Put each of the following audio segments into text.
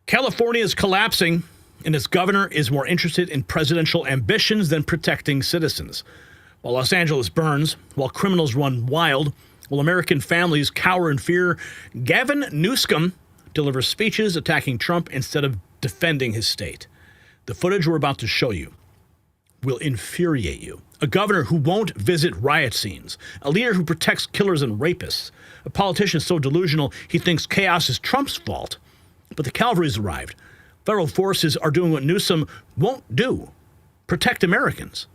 California is collapsing, and its governor is more interested in presidential ambitions than protecting citizens. While Los Angeles burns, while criminals run wild, while American families cower in fear, Gavin Newsom delivers speeches attacking Trump instead of defending his state. The footage we're about to show you will infuriate you. A governor who won't visit riot scenes, a leader who protects killers and rapists, a politician so delusional he thinks chaos is Trump's fault. But the cavalry's arrived. Federal forces are doing what Newsom won't do: protect Americans.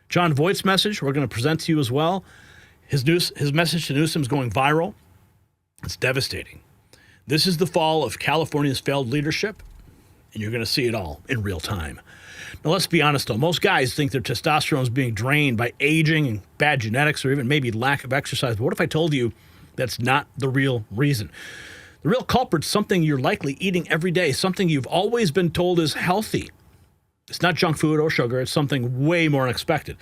John Voigt's message we're going to present to you as well. His message to Newsom is going viral. It's devastating. This is the fall of California's failed leadership, and you're going to see it all in real time. Now, let's be honest, though. Most guys think their testosterone is being drained by aging and bad genetics or even maybe lack of exercise. But what if I told you that's not the real reason? The real culprit's something you're likely eating every day, something you've always been told is healthy. It's not junk food or sugar. It's something way more unexpected.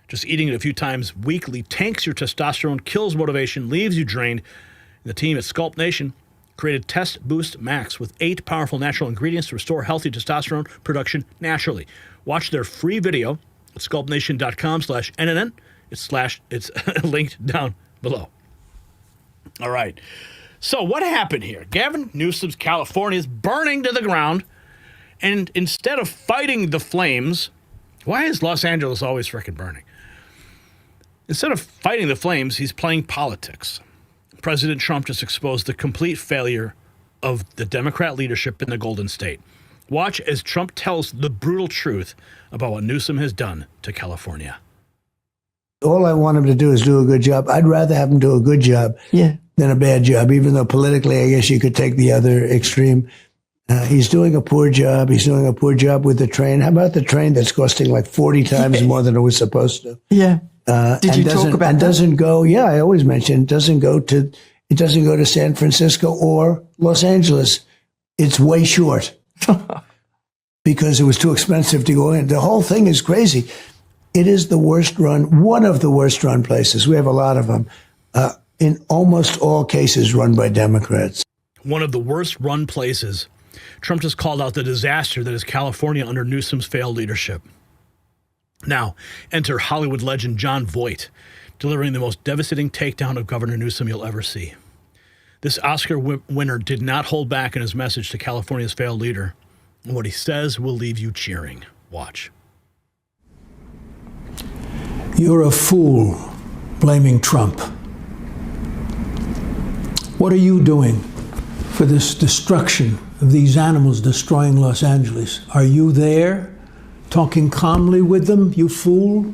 Just eating it a few times weekly tanks your testosterone, kills motivation, leaves you drained. The team at Sculpt Nation created Test Boost Max with 8 powerful natural ingredients to restore healthy testosterone production naturally. Watch their free video at sculptnation.com/NNN. It's linked down below. All right. So what happened here? Gavin Newsom's California is burning to the ground, and instead of fighting the flames, why is Los Angeles always frickin' burning? Instead of fighting the flames, he's playing politics. President Trump just exposed the complete failure of the Democrat leadership in the Golden State. Watch as Trump tells the brutal truth about what Newsom has done to California. All I want him to do is do a good job. I'd rather have him do a good job than a bad job, even though politically, I guess you could take the other extreme. He's doing a poor job. He's doing a poor job with the train. How about the train that's costing like 40 times more than it was supposed to? Yeah. Did you talk about that? Doesn't go, I always mention, it doesn't go to San Francisco or Los Angeles. It's way short because it was too expensive to go in. The whole thing is crazy. It is the worst run, one of the worst run places. We have a lot of them. In almost all cases run by Democrats. One of the worst run places. Trump just called out the disaster that is California under Newsom's failed leadership. Now, enter Hollywood legend Jon Voight, delivering the most devastating takedown of Governor Newsom you'll ever see. This Oscar winner did not hold back in his message to California's failed leader. And what he says will leave you cheering. Watch. You're a fool blaming Trump. What are you doing for this destruction of these animals destroying Los Angeles? Are you there talking calmly with them, you fool?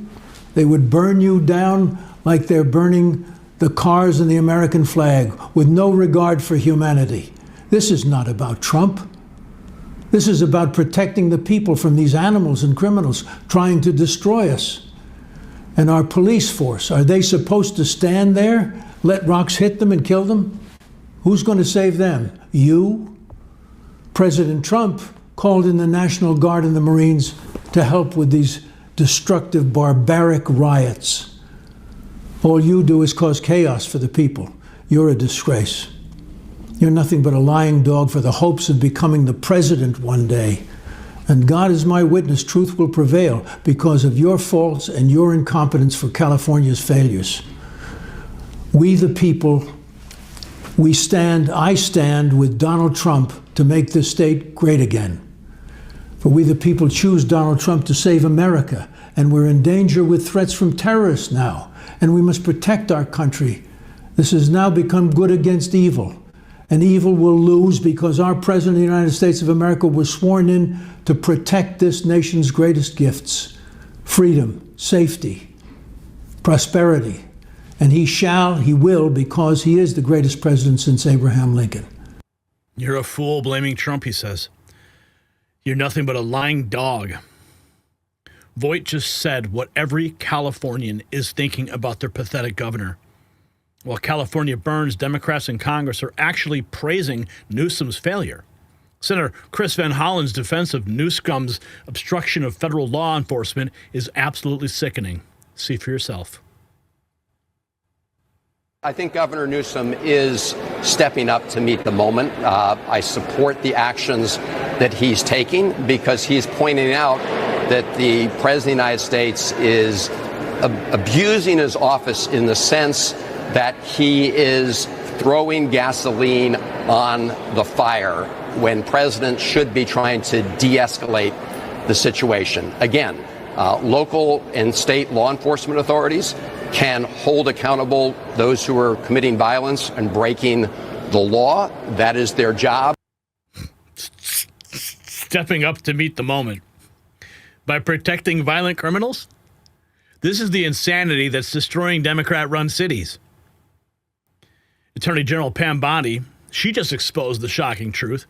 They would burn you down like they're burning the cars and the American flag with no regard for humanity. This is not about Trump. This is about protecting the people from these animals and criminals trying to destroy us. And our police force, are they supposed to stand there, let rocks hit them and kill them? Who's going to save them? You? President Trump called in the National Guard and the Marines to help with these destructive, barbaric riots. All you do is cause chaos for the people. You're a disgrace. You're nothing but a lying dog for the hopes of becoming the president one day. And God is my witness, truth will prevail because of your faults and your incompetence for California's failures. We the people, I stand with Donald Trump to make this state great again. For we the people choose Donald Trump to save America, and we're in danger with threats from terrorists now, and we must protect our country. This has now become good against evil, and evil will lose because our President of the United States of America was sworn in to protect this nation's greatest gifts: freedom, safety, prosperity. And he will, because he is the greatest president since Abraham Lincoln. You're a fool blaming Trump, he says. You're nothing but a lying dog. Voit just said what every Californian is thinking about their pathetic governor. While California burns, Democrats in Congress are actually praising Newsom's failure. Senator Chris Van Hollen's defense of Newsom's obstruction of federal law enforcement is absolutely sickening. See for yourself. I think Governor Newsom is stepping up to meet the moment. I support the actions that he's taking because he's pointing out that the President of the United States is abusing his office in the sense that he is throwing gasoline on the fire when presidents should be trying to de-escalate the situation. Again, local and state law enforcement authorities can hold accountable those who are committing violence and breaking the law. That is their job. Stepping up to meet the moment by protecting violent criminals? This is the insanity that's destroying Democrat-run cities. Attorney General Pam Bondi, she just exposed the shocking truth.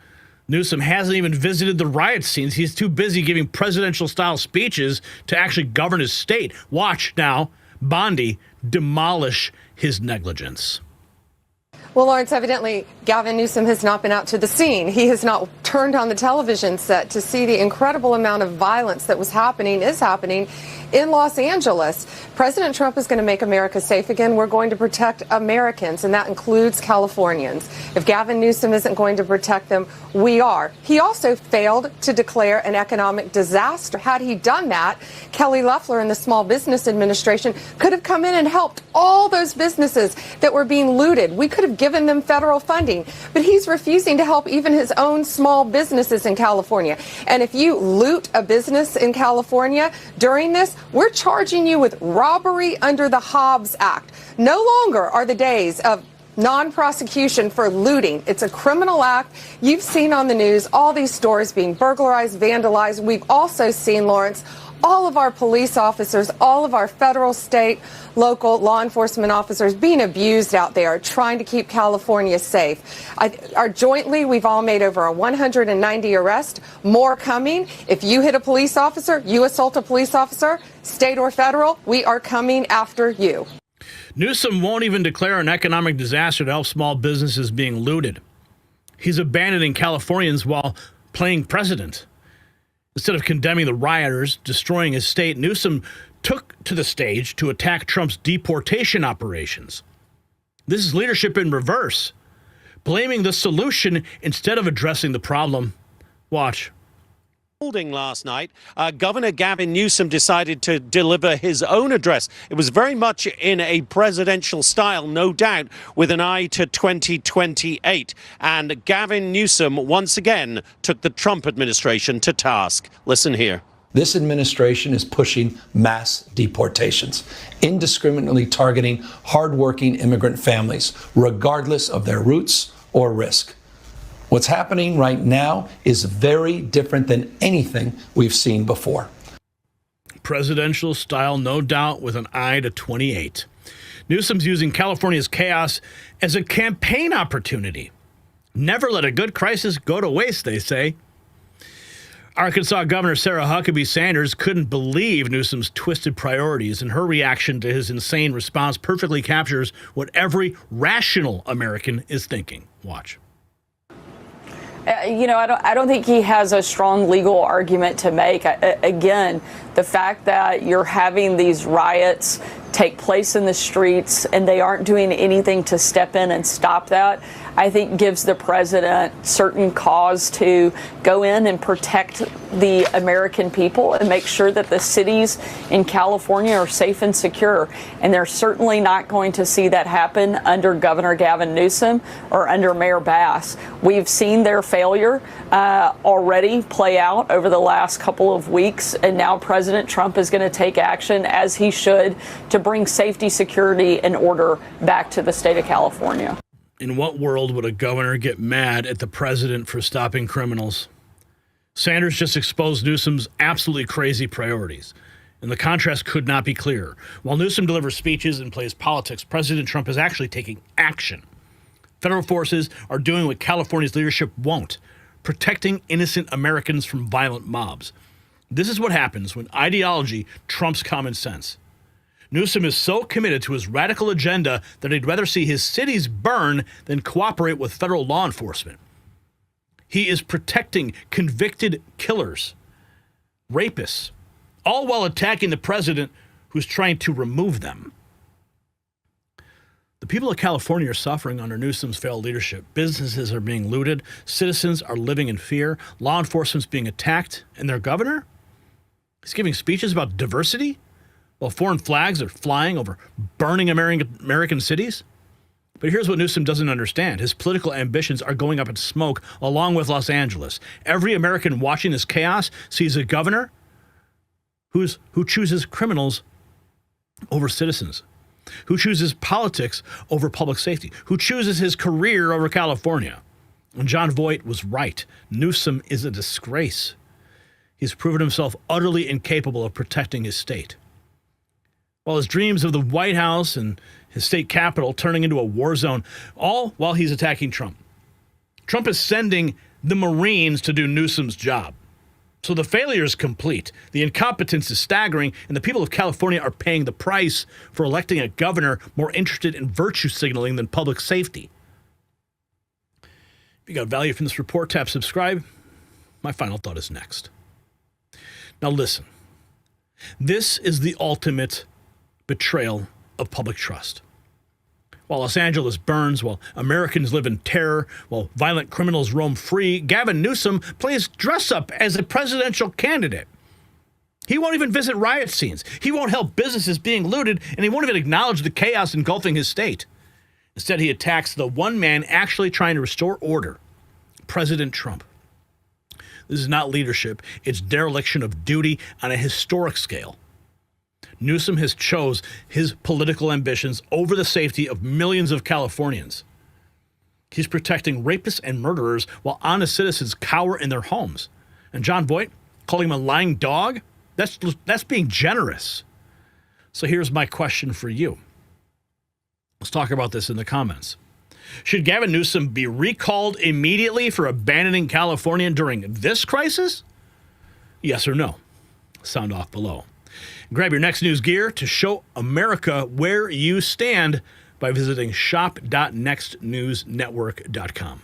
Newsom hasn't even visited the riot scenes. He's too busy giving presidential-style speeches to actually govern his state. Watch now Bondi demolish his negligence. Well, Lawrence, evidently, Gavin Newsom has not been out to the scene. He has not turned on the television set to see the incredible amount of violence that is happening in Los Angeles. President Trump is going to make America safe again. We're going to protect Americans, and that includes Californians. If Gavin Newsom isn't going to protect them, we are. He also failed to declare an economic disaster. Had he done that, Kelly Loeffler and the Small Business Administration could have come in and helped all those businesses that were being looted. We could have given them federal funding, but he's refusing to help even his own small businesses in California. And if you loot a business in California during this, we're charging you with robbery under the Hobbs Act. No longer are the days of non-prosecution for looting. It's a criminal act. You've seen on the news all these stores being burglarized, vandalized. We've also seen, Lawrence, all of our police officers, all of our federal, state, local law enforcement officers being abused out there, trying to keep California safe. Jointly, we've all made over 190 arrests, more coming. If you hit a police officer, you assault a police officer, state or federal, we are coming after you. Newsom won't even declare an economic disaster to help small businesses being looted. He's abandoning Californians while playing president. Instead of condemning the rioters, destroying his state, Newsom took to the stage to attack Trump's deportation operations. This is leadership in reverse, blaming the solution instead of addressing the problem. Watch. Last night, Governor Gavin Newsom decided to deliver his own address. It was very much in a presidential style, no doubt, with an eye to 2028. And Gavin Newsom once again took the Trump administration to task. Listen here. This administration is pushing mass deportations, indiscriminately targeting hardworking immigrant families, regardless of their roots or risk. What's happening right now is very different than anything we've seen before. Presidential style, no doubt, with an eye to 28. Newsom's using California's chaos as a campaign opportunity. Never let a good crisis go to waste, they say. Arkansas Governor Sarah Huckabee Sanders couldn't believe Newsom's twisted priorities, and her reaction to his insane response perfectly captures what every rational American is thinking. Watch. I don't think he has a strong legal argument to make. Again, the fact that you're having these riots take place in the streets and they aren't doing anything to step in and stop that, I think gives the president certain cause to go in and protect the American people and make sure that the cities in California are safe and secure. And they're certainly not going to see that happen under Governor Gavin Newsom or under Mayor Bass. We've seen their failure already play out over the last couple of weeks, and now President Trump is going to take action, as he should, to bring safety, security, and order back to the state of California. In what world would a governor get mad at the president for stopping criminals? Sanders just exposed Newsom's absolutely crazy priorities, and the contrast could not be clearer. While Newsom delivers speeches and plays politics, President Trump is actually taking action. Federal forces are doing what California's leadership won't, protecting innocent Americans from violent mobs. This is what happens when ideology trumps common sense. Newsom is so committed to his radical agenda that he'd rather see his cities burn than cooperate with federal law enforcement. He is protecting convicted killers, rapists, all while attacking the president who's trying to remove them. The people of California are suffering under Newsom's failed leadership. Businesses are being looted. Citizens are living in fear. Law enforcement's being attacked. And their governor? He's giving speeches about diversity while foreign flags are flying over burning American cities. But here's what Newsom doesn't understand. His political ambitions are going up in smoke along with Los Angeles. Every American watching this chaos sees a governor who chooses criminals over citizens, who chooses politics over public safety, who chooses his career over California. And John Voit was right. Newsom is a disgrace. He's proven himself utterly incapable of protecting his state. While his dreams of the White House and his state capital turning into a war zone, all while he's attacking Trump. Trump is sending the Marines to do Newsom's job. So the failure is complete. The incompetence is staggering, and the people of California are paying the price for electing a governor more interested in virtue signaling than public safety. If you got value from this report, tap subscribe. My final thought is next. Now listen, this is the ultimate betrayal of public trust. While Los Angeles burns, while Americans live in terror, while violent criminals roam free, Gavin Newsom plays dress-up as a presidential candidate. He won't even visit riot scenes. He won't help businesses being looted, and he won't even acknowledge the chaos engulfing his state. Instead, he attacks the one man actually trying to restore order, President Trump. This is not leadership. It's dereliction of duty on a historic scale. Newsom has chose his political ambitions over the safety of millions of Californians. He's protecting rapists and murderers while honest citizens cower in their homes. And John Voit, calling him a lying dog, that's being generous. So here's my question for you. Let's talk about this in the comments. Should Gavin Newsom be recalled immediately for abandoning California during this crisis? Yes or no? Sound off below. Grab your next news gear to show America where you stand by visiting shop.nextnewsnetwork.com.